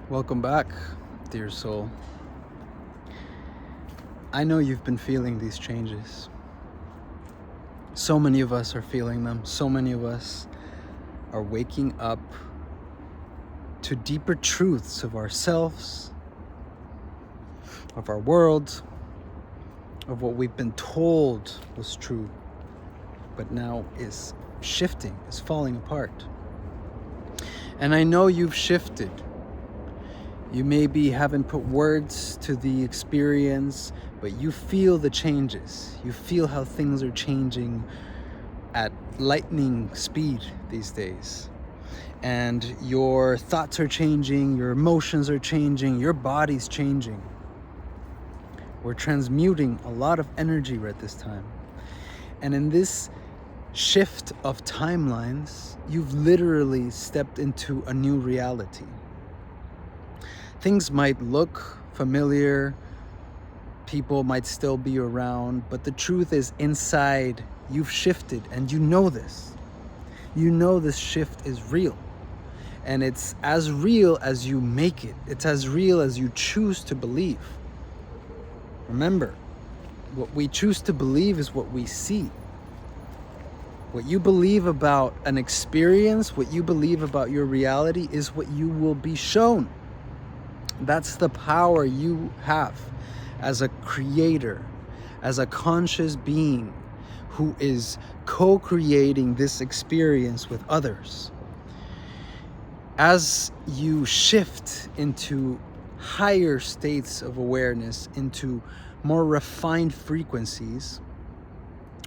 Welcome back, dear soul. I know you've been feeling these changes. So many of us are feeling them. So many of us are waking up to deeper truths of ourselves, of our world, of what we've been told was true, but now is shifting, is falling apart. And I know you've shifted. You maybe haven't put words to the experience, but you feel the changes. You feel how things are changing at lightning speed these days. And your thoughts are changing, your emotions are changing, your body's changing. We're transmuting a lot of energy right this time. And in this shift of timelines, you've literally stepped into a new reality. Things might look familiar, people might still be around, but the truth is inside you've shifted, and you know this. You know this shift is real. And it's as real as you make it. It's as real as you choose to believe. Remember, what we choose to believe is what we see. What you believe about an experience, what you believe about your reality is what you will be shown. That's the power you have as a creator, as a conscious being who is co-creating this experience with others. As you shift into higher states of awareness, into more refined frequencies,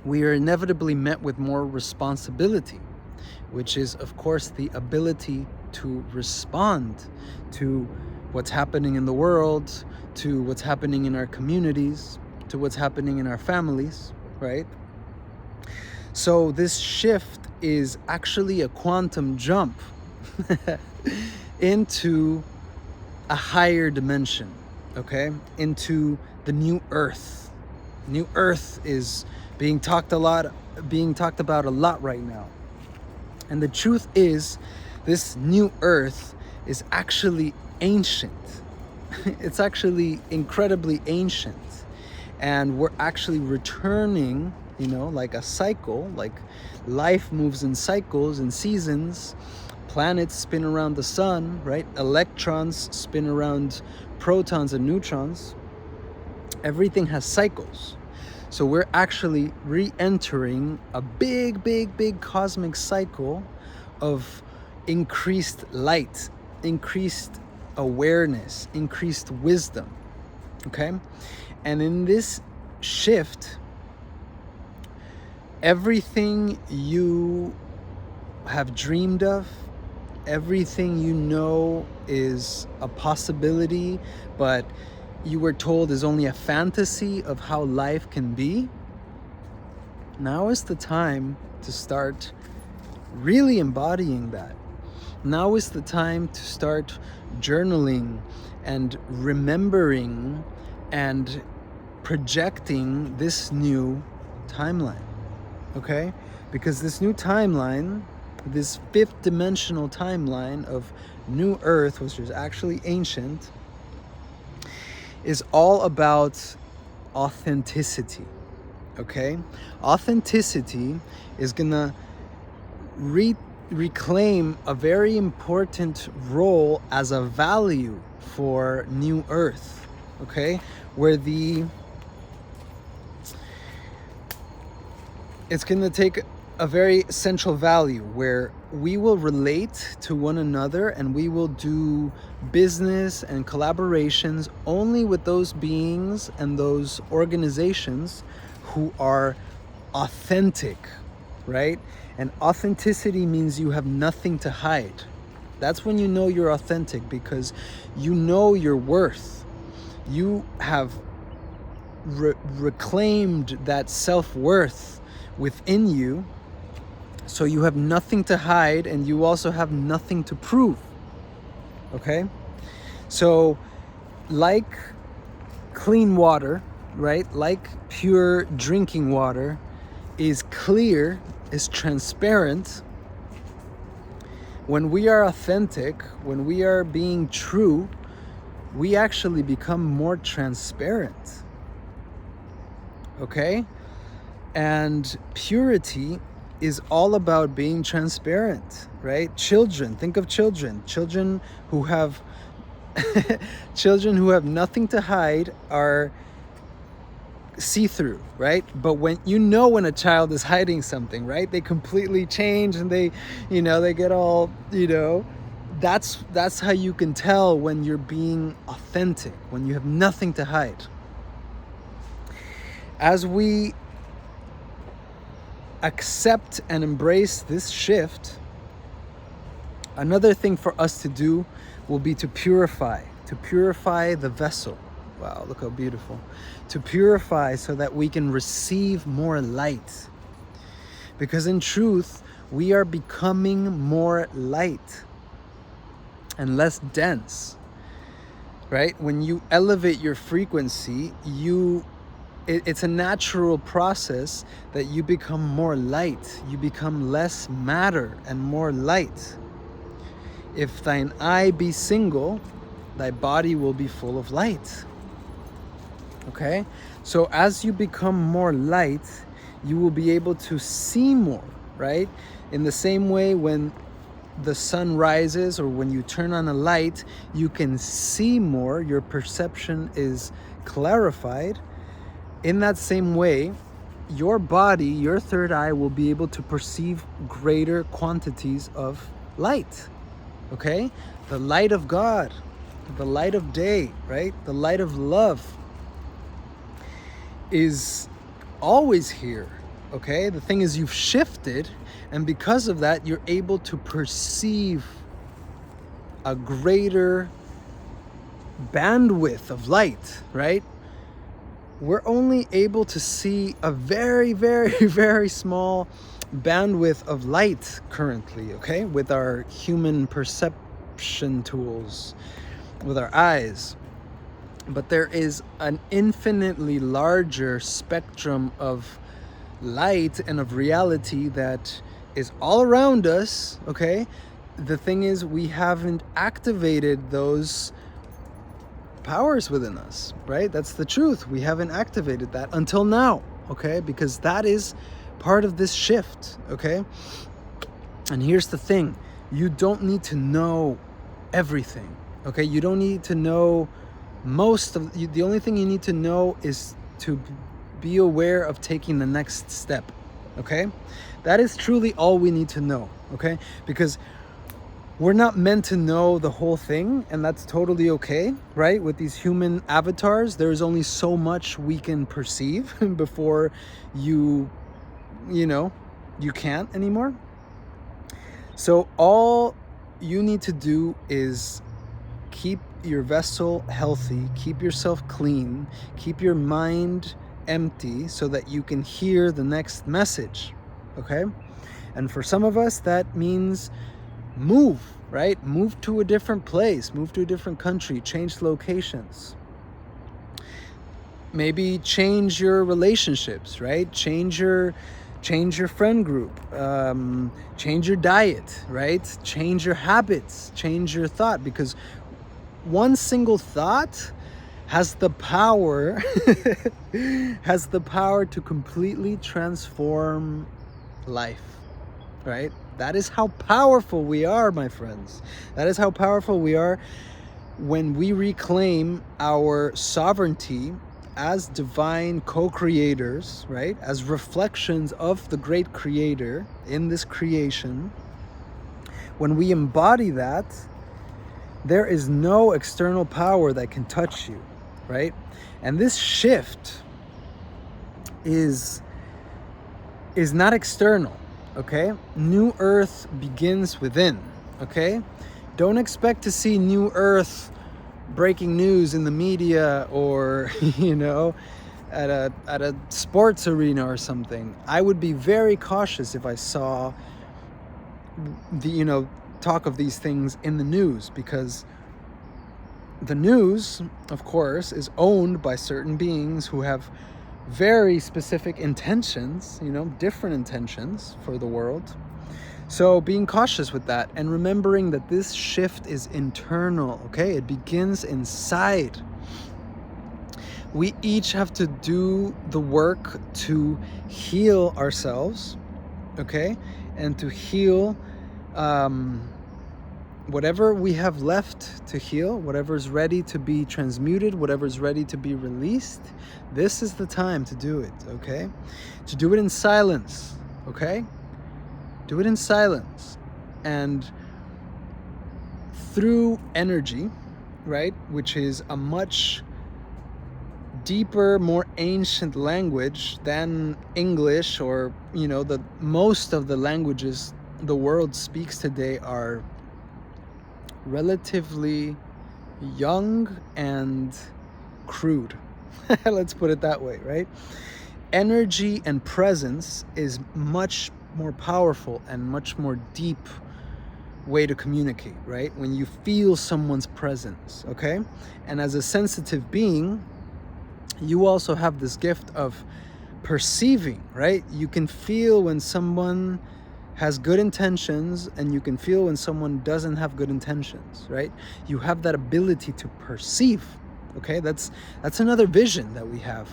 we are inevitably met with more responsibility, which is, of course, the ability to respond to what's happening in the world, to what's happening in our communities, to what's happening in our families, right? So this shift is actually a quantum jump into a higher dimension, okay? Into the new earth. New earth is being talked about a lot right now. And the truth is, this new earth is actually ancient. It's actually incredibly ancient. And we're actually returning, like a cycle, like life moves in cycles and seasons. Planets spin around the sun, right? Electrons spin around protons and neutrons. Everything has cycles. So we're actually re-entering a big cosmic cycle of increased light, increased awareness, increased wisdom, okay? And in this shift, everything you have dreamed of, everything you know is a possibility, but you were told is only a fantasy of how life can be, now is the time to start really embodying that. Now is the time to start journaling and remembering and projecting this new timeline, okay? Because this new timeline, this fifth dimensional timeline of new earth, which is actually ancient, is all about authenticity, okay? Authenticity is gonna reclaim a very important role as a value for new earth, okay? Where it's gonna take a very central value where we will relate to one another and we will do business and collaborations only with those beings and those organizations who are authentic, right? And authenticity means you have nothing to hide. That's when you know you're authentic, because you know your worth. You have reclaimed that self-worth within you. So you have nothing to hide, and you also have nothing to prove, okay? So like clean water, right? Like pure drinking water is clear, is transparent. When we are authentic, when we are being true, we actually become more transparent. Okay? And purity is all about being transparent, right? Children, think of children. Children who have children who have nothing to hide are see-through, right? But when a child is hiding something, right? They completely change and they get all, that's how you can tell when you're being authentic, when you have nothing to hide. As we accept and embrace this shift, another thing for us to do will be to purify the vessel. Wow, look how beautiful. To purify so that we can receive more light. Because in truth, we are becoming more light and less dense, right? When you elevate your frequency, it's a natural process that you become more light. You become less matter and more light. If thine eye be single, thy body will be full of light. Okay? So as you become more light, you will be able to see more, right? In the same way, when the sun rises or when you turn on a light, you can see more, your perception is clarified. In that same way, your body, your third eye, will be able to perceive greater quantities of light. Okay? The light of God, the light of day, right? The light of love is always here. Okay? The thing is, you've shifted, and because of that, you're able to perceive a greater bandwidth of light, right? We're only able to see a very, very, very small bandwidth of light currently, okay? With our human perception tools, with our eyes. But there is an infinitely larger spectrum of light and of reality that is all around us, okay? The thing is, we haven't activated those powers within us, right? That's the truth. We haven't activated that until now, okay? Because that is part of this shift, okay? And here's the thing. You don't need to know everything, okay? You don't need to know the only thing you need to know is to be aware of taking the next step, okay? That is truly all we need to know, okay? Because we're not meant to know the whole thing, and that's totally okay, right? With these human avatars, there's only so much we can perceive before you can't anymore. So all you need to do is keep your vessel healthy, keep yourself clean, keep your mind empty so that you can hear the next message, okay? And for some of us, that means move, right? Move to a different place, move to a different country, change locations. Maybe change your relationships, right? Change your friend group, change your diet, right? Change your habits, change your thought, because one single thought has the power to completely transform life, right? That is how powerful we are, my friends. That is how powerful we are when we reclaim our sovereignty as divine co-creators, right? As reflections of the great creator in this creation. When we embody that, there is no external power that can touch you, right? And this shift is not external, okay? New Earth begins within, okay? Don't expect to see New Earth breaking news in the media or, at a sports arena or something. I would be very cautious if I saw talk of these things in the news, because the news, of course, is owned by certain beings who have very specific intentions, different intentions for the world. So being cautious with that and remembering that this shift is internal, okay? It begins inside. We each have to do the work to heal ourselves, okay? And to heal whatever we have left to heal, whatever is ready to be transmuted, whatever is ready to be released. This is the time to do it, okay? To do it in silence, okay? Do it in silence. And through energy, right? Which is a much deeper, more ancient language than English, or, you know, the most of the languages the world speaks today are relatively young and crude. Let's put it that way, right? Energy and presence is much more powerful and much more deep way to communicate, right? When you feel someone's presence, okay? And as a sensitive being, you also have this gift of perceiving, right? You can feel when someone has good intentions, and you can feel when someone doesn't have good intentions, right? You have that ability to perceive, okay? That's another vision that we have.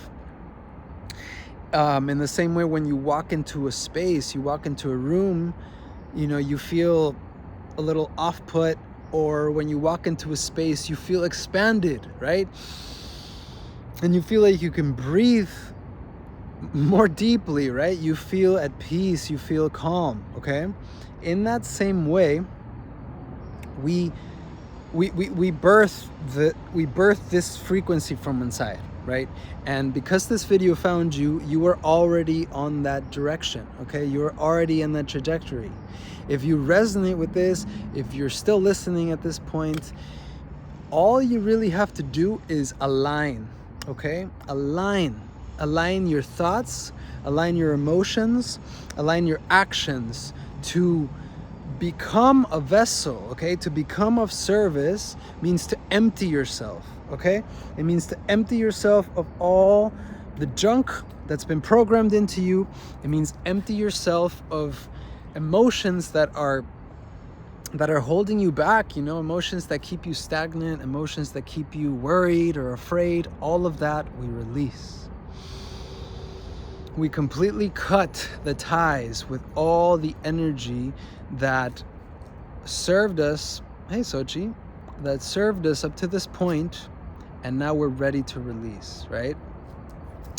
In the same way, when you walk into a space, you walk into a room, you know, you feel a little off-put, or when you walk into a space, you feel expanded, right? And you feel like you can breathe more deeply, right? You feel at peace, you feel calm, okay? In that same way, we birth this frequency from inside, right? And because this video found you, you are already on that direction, okay? You're already in that trajectory. If you resonate with this, if you're still listening at this point, all you really have to do is align, okay? Align your thoughts, align your emotions, align your actions to become a vessel, okay? To become of service means to empty yourself, okay? It means to empty yourself of all the junk that's been programmed into you. It means empty yourself of emotions that are holding you back, you know, emotions that keep you stagnant, emotions that keep you worried or afraid. All of that we release. We completely cut the ties with all the energy that served us, hey Sochi, that served us up to this point, and now we're ready to release, right?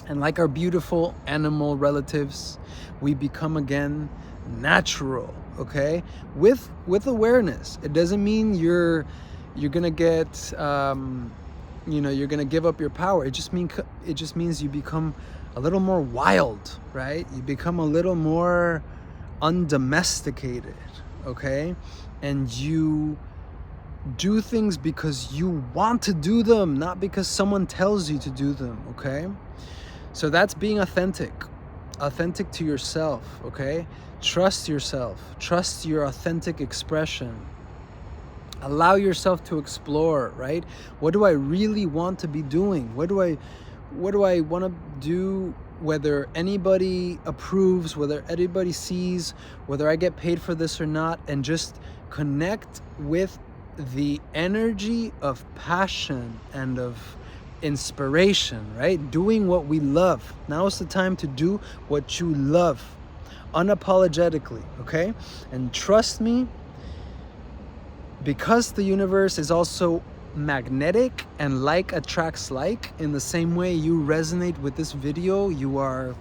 And like our beautiful animal relatives, we become again natural, okay? With awareness. It doesn't mean you're gonna get you're gonna give up your power. It just means you become a little more wild, right? You become a little more undomesticated, okay? And you do things because you want to do them, not because someone tells you to do them, okay? So that's being authentic to yourself, okay? Trust yourself, trust your authentic expression. Allow yourself to explore, right? What do I really want to be doing? What do I want to do, whether anybody approves, whether anybody sees, whether I get paid for this or not, and just connect with the energy of passion and of inspiration, right? Doing what we love. Now is the time to do what you love, unapologetically, okay? And trust me, because the universe is also magnetic and like attracts like, in the same way you resonate with this video, you were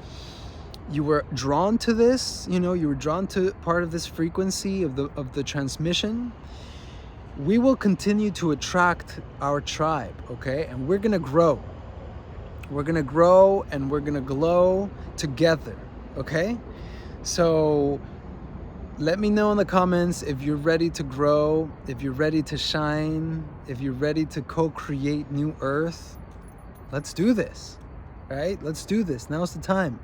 drawn to this, you know, you were drawn to part of this frequency of the transmission. We will continue to attract our tribe, okay? And we're gonna grow. We're gonna grow and we're gonna glow together, okay? So let me know in the comments if you're ready to grow, if you're ready to shine, if you're ready to co-create new earth. Let's do this, right? Let's do this. Now's the time.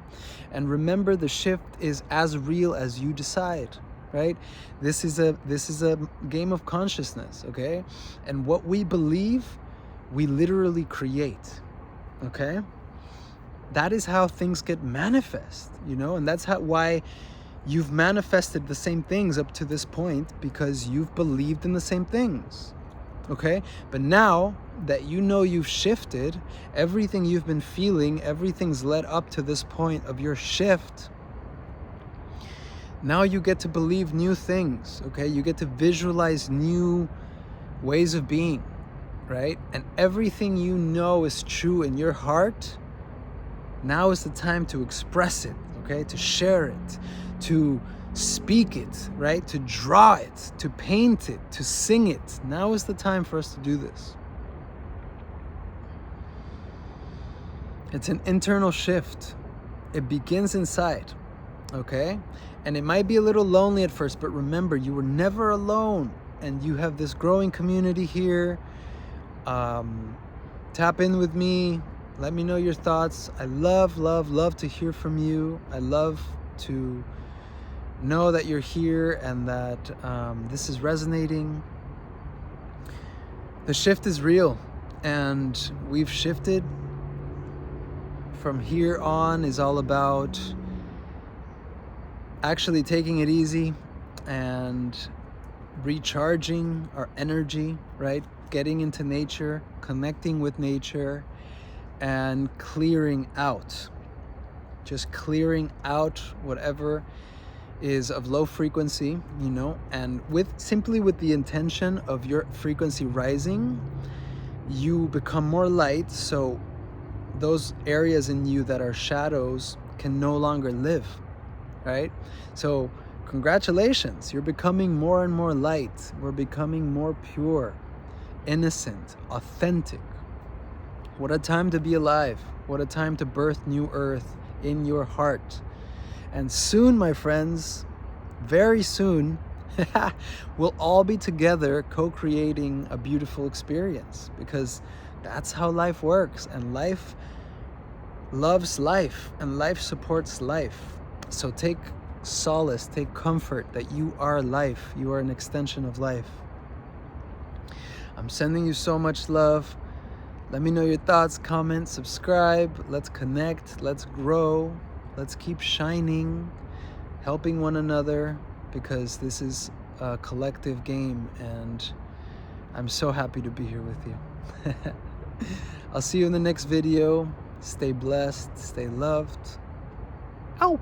And remember, the shift is as real as you decide, right? This is a game of consciousnny, okay? And what we believe, we literally create, okay? That is how things get manifest, you know? And that's why You've manifested the same things up to this point because you've believed in the same things. Okay? But now that you know you've shifted, everything you've been feeling, everything's led up to this point of your shift. Now you get to believe new things, okay? You get to visualize new ways of being, right? And everything you know is true in your heart, now is the time to express it, okay? To share it, to speak it, right? To draw it, to paint it, to sing it. Now is the time for us to do this. It's an internal shift. It begins inside, okay? And it might be a little lonely at first, but remember, you were never alone. And you have this growing community here. Tap in with me. Let me know your thoughts. I love, love, love to hear from you. I love to know that you're here and that this is resonating. The shift is real, and we've shifted. From here on is all about actually taking it easy and recharging our energy, right? Getting into nature, connecting with nature, and clearing out. Just clearing out whatever is of low frequency, you know, and simply with the intention of your frequency rising, you become more light, so those areas in you that are shadows can no longer live, right? So congratulations, you're becoming more and more light. We're becoming more pure, innocent, authentic. What a time to be alive. What a time to birth new earth in your heart. And soon, my friends, very soon, we'll all be together co-creating a beautiful experience, because that's how life works, and life loves life, and life supports life. So take solace, take comfort that you are life. You are an extension of life. I'm sending you so much love. Let me know your thoughts, comment, subscribe. Let's connect, let's grow, let's keep shining, helping one another, because this is a collective game, and I'm so happy to be here with you. I'll see you in the next video. Stay blessed, stay loved. Ow!